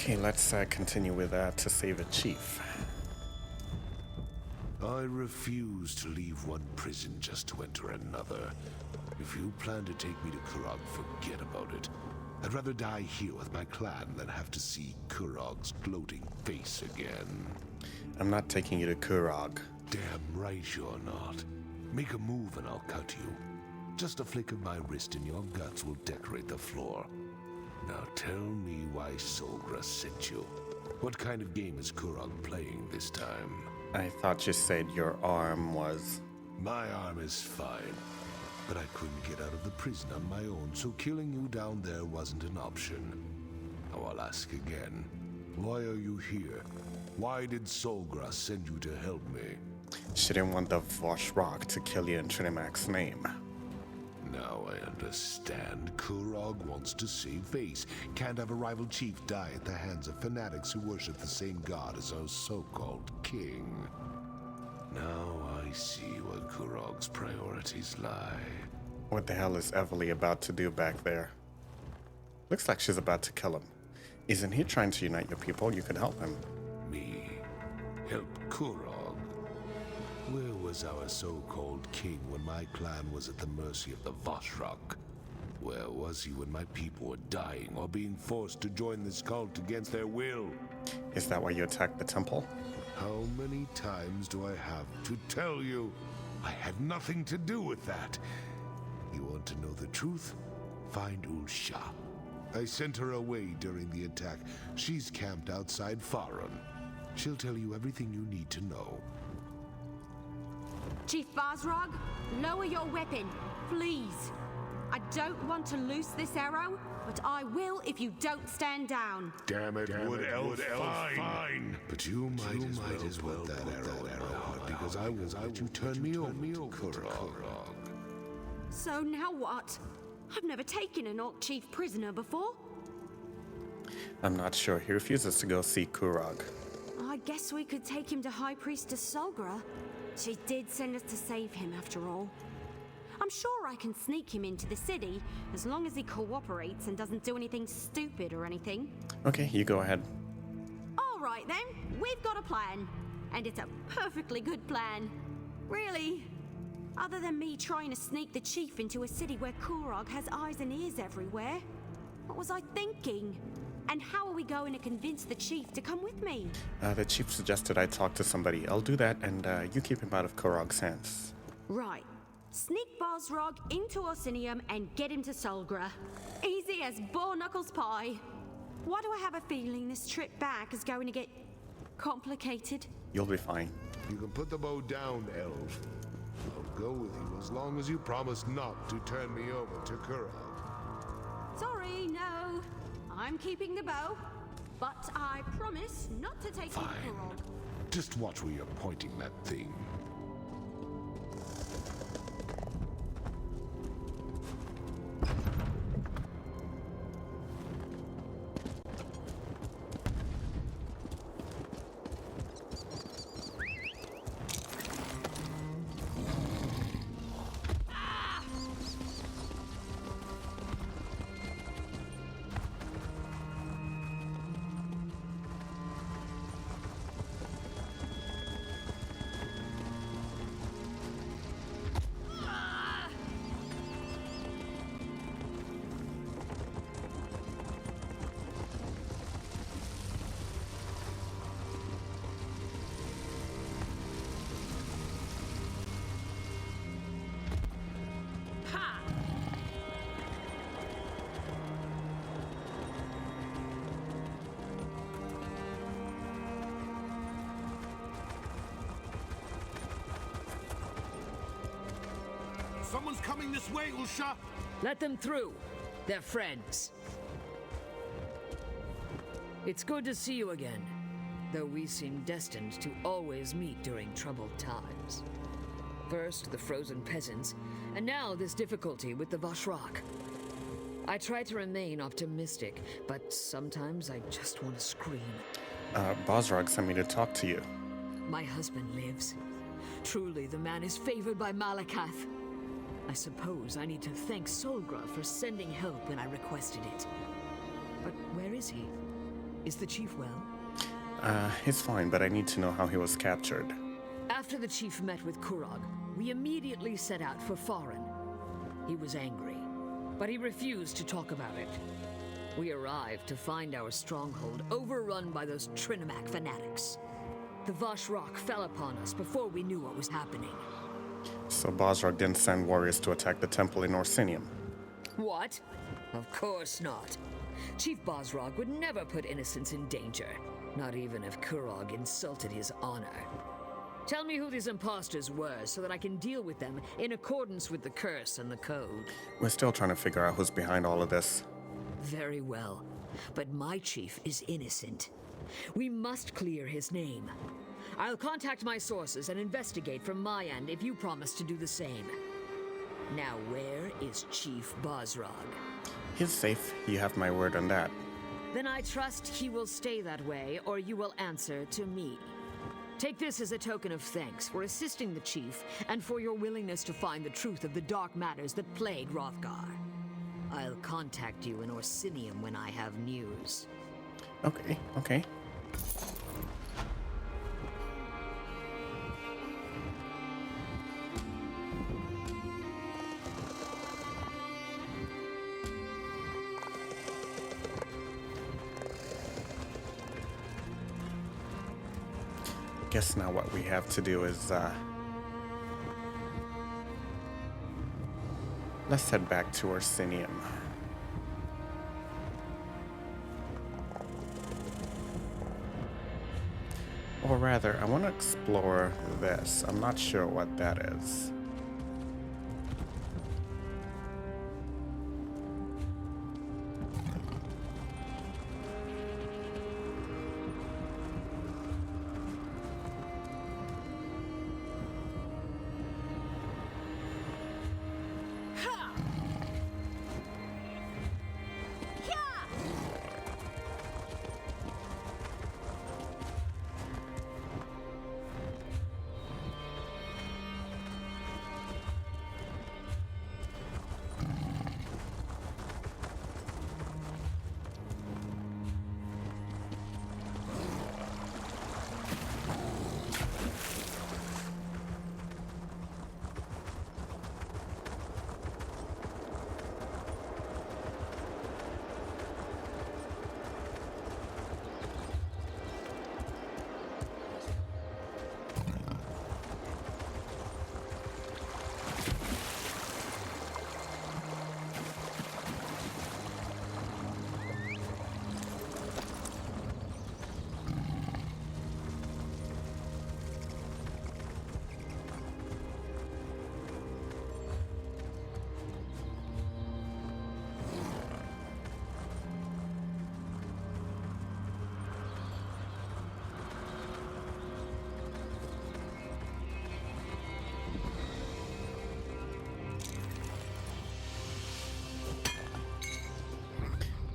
Okay, let's continue with to save a chief. I refuse to leave one prison just to enter another. If you plan to take me to Kurog, forget about it. I'd rather die here with my clan than have to see Kurog's gloating face again. I'm not taking you to Kurog. Damn right you're not. Make a move and I'll cut you. Just a flick of my wrist and your guts will decorate the floor. Now tell me why Solgra sent you. What kind of game is Kurog playing this time? I thought you said your arm was... My arm is fine, but I couldn't get out of the prison on my own, so killing you down there wasn't an option. Now I'll ask again. Why are you here? Why did Solgra send you to help me? She didn't want the Wrothgar to kill you in Trinimac's name. Now I understand. Kurog wants to save face. Can't have a rival chief die at the hands of fanatics who worship the same god as our so-called king. Now I see where Kurog's priorities lie. What the hell is Eveli about to do back there? Looks like she's about to kill him. Isn't he trying to unite your people? You could help him. Me? Help Kurog? Where was our so-called king when my clan was at the mercy of the Wrothgar? Where was he when my people were dying or being forced to join this cult against their will? Is that why you attacked the temple? How many times do I have to tell you? I had nothing to do with that. You want to know the truth? Find Ulsha. I sent her away during the attack. She's camped outside Fharun. She'll tell you everything you need to know. Chief Wrothgar, lower your weapon, please. I don't want to loose this arrow, but I will if you don't stand down. Damn it, Wood Elf, fine. But you might as well put that arrow out, because I will let you turn me over to Kurog. So now what? I've never taken an Orc Chief prisoner before. I'm not sure. He refuses to go see Kurog. I guess we could take him to High Priestess Solgra. She did send us to save him, after all. I'm sure I can sneak him into the city, as long as he cooperates and doesn't do anything stupid or anything. Okay, you go ahead. All right then, we've got a plan. And it's a perfectly good plan. Really. Other than me trying to sneak the chief into a city where Kurog has eyes and ears everywhere. What was I thinking? And how are we going to convince the chief to come with me? The chief suggested I talk to somebody. I'll do that, and you keep him out of Kurog's hands. Right. Sneak Wrothgar into Orsinium and get him to Solgra. Easy as Boar-Knuckles pie. Why do I have a feeling this trip back is going to get complicated? You'll be fine. You can put the bow down, Elf. I'll go with you as long as you promise not to turn me over to Kurog. Sorry, no. I'm keeping the bow, but I promise not to take you to Kurog. Just watch where you're pointing that thing. Someone's coming this way, Ulsha! Let them through. They're friends. It's good to see you again, though we seem destined to always meet during troubled times. First, the frozen peasants, and now this difficulty with the Wrothgar. I try to remain optimistic, but sometimes I just want to scream. Bosrog sent me to talk to you. My husband lives. Truly, the man is favored by Malakath. I suppose I need to thank Solgra for sending help when I requested it. But where is he? Is the chief well? He's fine, but I need to know how he was captured. After the chief met with Kurog, we immediately set out for Fharun. He was angry, but he refused to talk about it. We arrived to find our stronghold overrun by those Trinimac fanatics. The Vashrak fell upon us before we knew what was happening. So Bosrog didn't send warriors to attack the temple in Orsinium. What? Of course not. Chief Bosrog would never put innocents in danger, not even if Kurog insulted his honor. Tell me who these imposters were so that I can deal with them in accordance with the curse and the code. We're still trying to figure out who's behind all of this. Very well, but my chief is innocent. We must clear his name. I'll contact my sources and investigate from my end if you promise to do the same. Now where is Chief Bosrog? He's safe. You have my word on that. Then I trust he will stay that way, or you will answer to me. Take this as a token of thanks for assisting the chief and for your willingness to find the truth of the dark matters that plague Wrothgar. I'll contact you in Orsinium when I have news. Okay, okay. Guess now what we have to do is let's head back to Orsinium. Or rather, I want to explore this. I'm not sure what that is.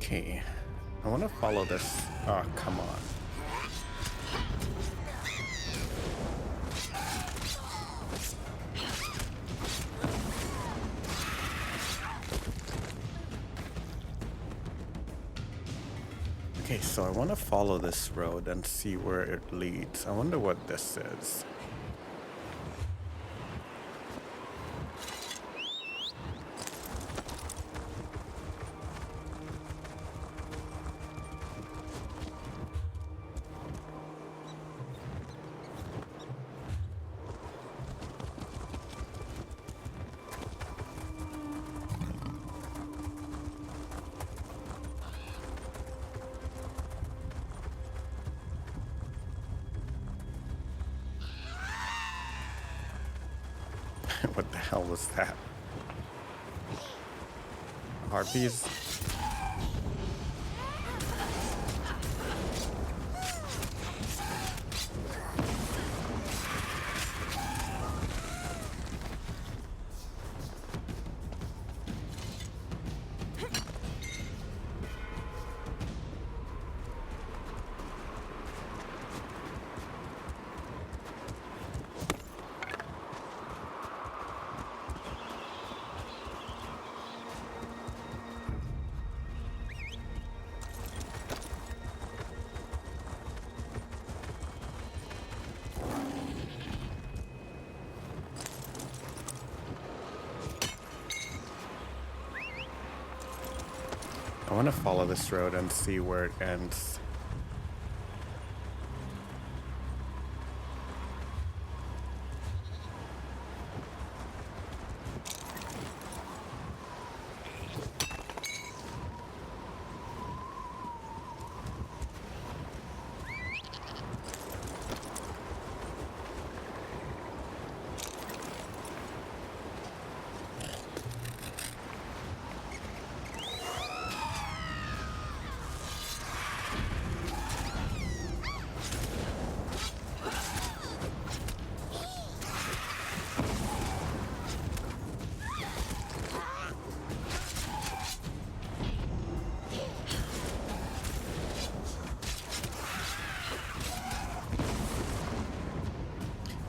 Okay, I want to follow this. Oh, come on. Okay, so I want to follow this road and see where it leads. I wonder what this is. What the hell was that? Harpies? I want to follow this road and see where it ends.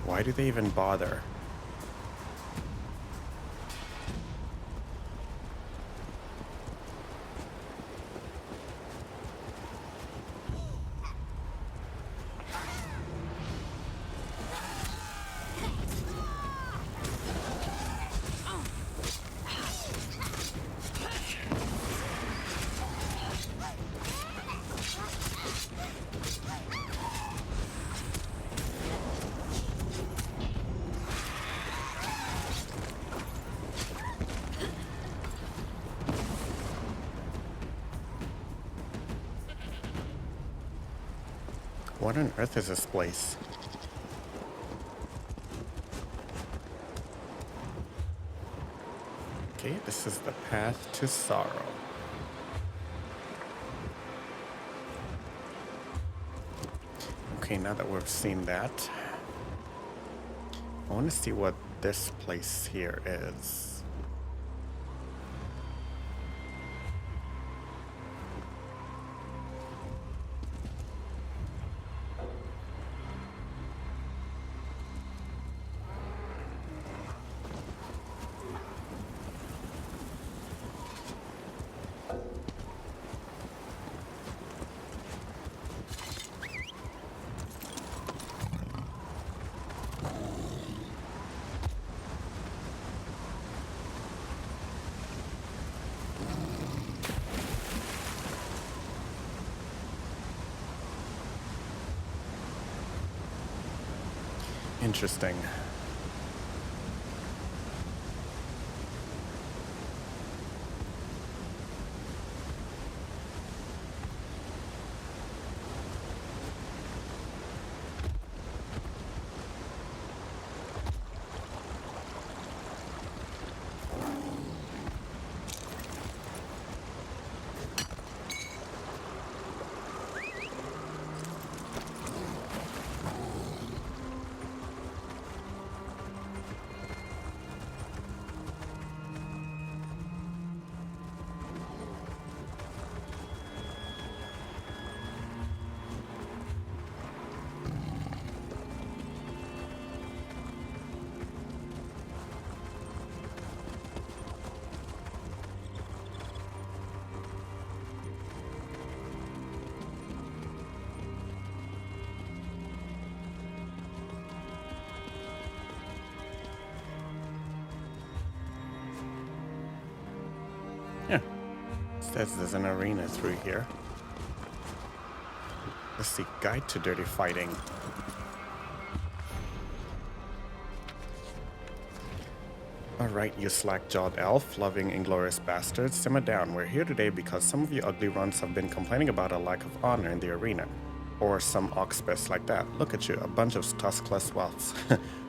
Why do they even bother? What on earth is this place? Okay, this is the path to sorrow. Okay, now that we've seen that, I want to see what this place here is. Interesting. Yeah, says there's an arena through here. Let's see, guide to dirty fighting. Alright, you slack-jawed elf, loving inglorious bastards, simmer down. We're here today because some of you ugly runs have been complaining about a lack of honor in the arena. Or some oxpiss like that. Look at you, a bunch of tuskless whelps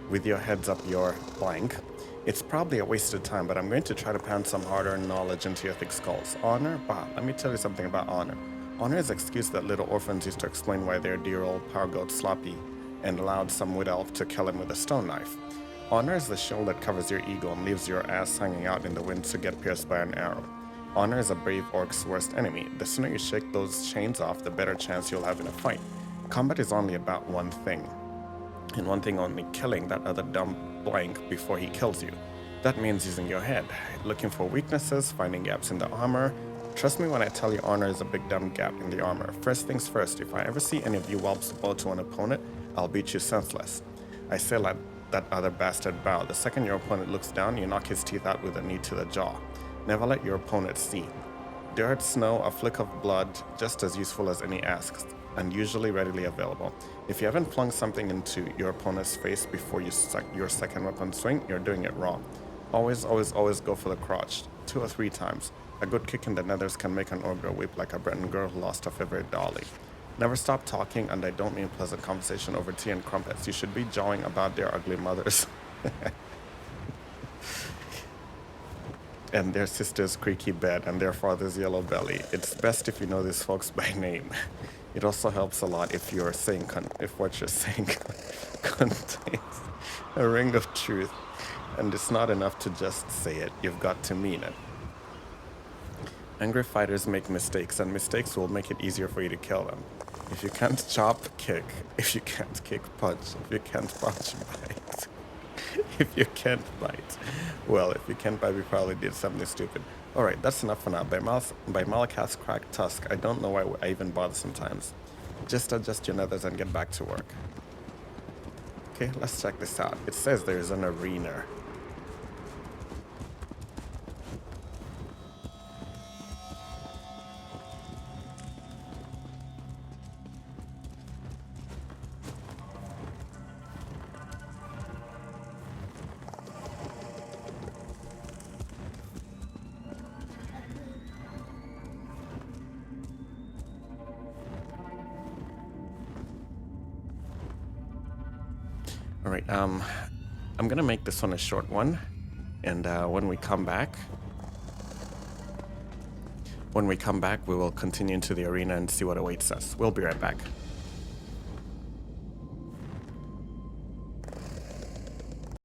with your heads up your blank. It's probably a waste of time, but I'm going to try to pound some hard-earned knowledge into your thick skulls. Honor? Bah, let me tell you something about honor. Honor is the excuse that little orphans used to explain why their dear old power goat Sloppy and allowed some wood elf to kill him with a stone knife. Honor is the shield that covers your ego and leaves your ass hanging out in the wind to get pierced by an arrow. Honor is a brave orc's worst enemy. The sooner you shake those chains off, the better chance you'll have in a fight. Combat is only about one thing, and one thing only: killing that other dumb blank before he kills you. That means using your head, looking for weaknesses, finding gaps in the armor. Trust me when I tell you honor is a big dumb gap in the armor. First things first, if I ever see any of you whelps bow to an opponent, I'll beat you senseless. I say let that other bastard bow. The second your opponent looks down, you knock his teeth out with a knee to the jaw. Never let your opponent see. Dirt, snow, a flick of blood, just as useful as any axe, and usually readily available. If you haven't flung something into your opponent's face before you your second weapon swing, you're doing it wrong. Always, always, always go for the crotch, 2 or 3 times. A good kick in the nethers can make an ogre weep like a Breton girl who lost her favorite dolly. Never stop talking, and I don't mean pleasant conversation over tea and crumpets. You should be jawing about their ugly mothers. And their sister's creaky bed and their father's yellow belly. It's best if you know these folks by name. It also helps a lot if you're saying if what you're saying contains a ring of truth, and it's not enough to just say it. You've got to mean it. Angry fighters make mistakes, and mistakes will make it easier for you to kill them. If you can't chop, kick. If you can't kick, punch. If you can't punch, bite. If you can't bite. Well, if you can't bite, we probably did something stupid. Alright, that's enough for now. By Malakath's cracked tusk, I don't know why I even bother sometimes. Just adjust your nethers and get back to work. Okay, let's check this out. It says there's an arena. Alright, I'm gonna make this one a short one, and when we come back, we will continue into the arena and see what awaits us. We'll be right back.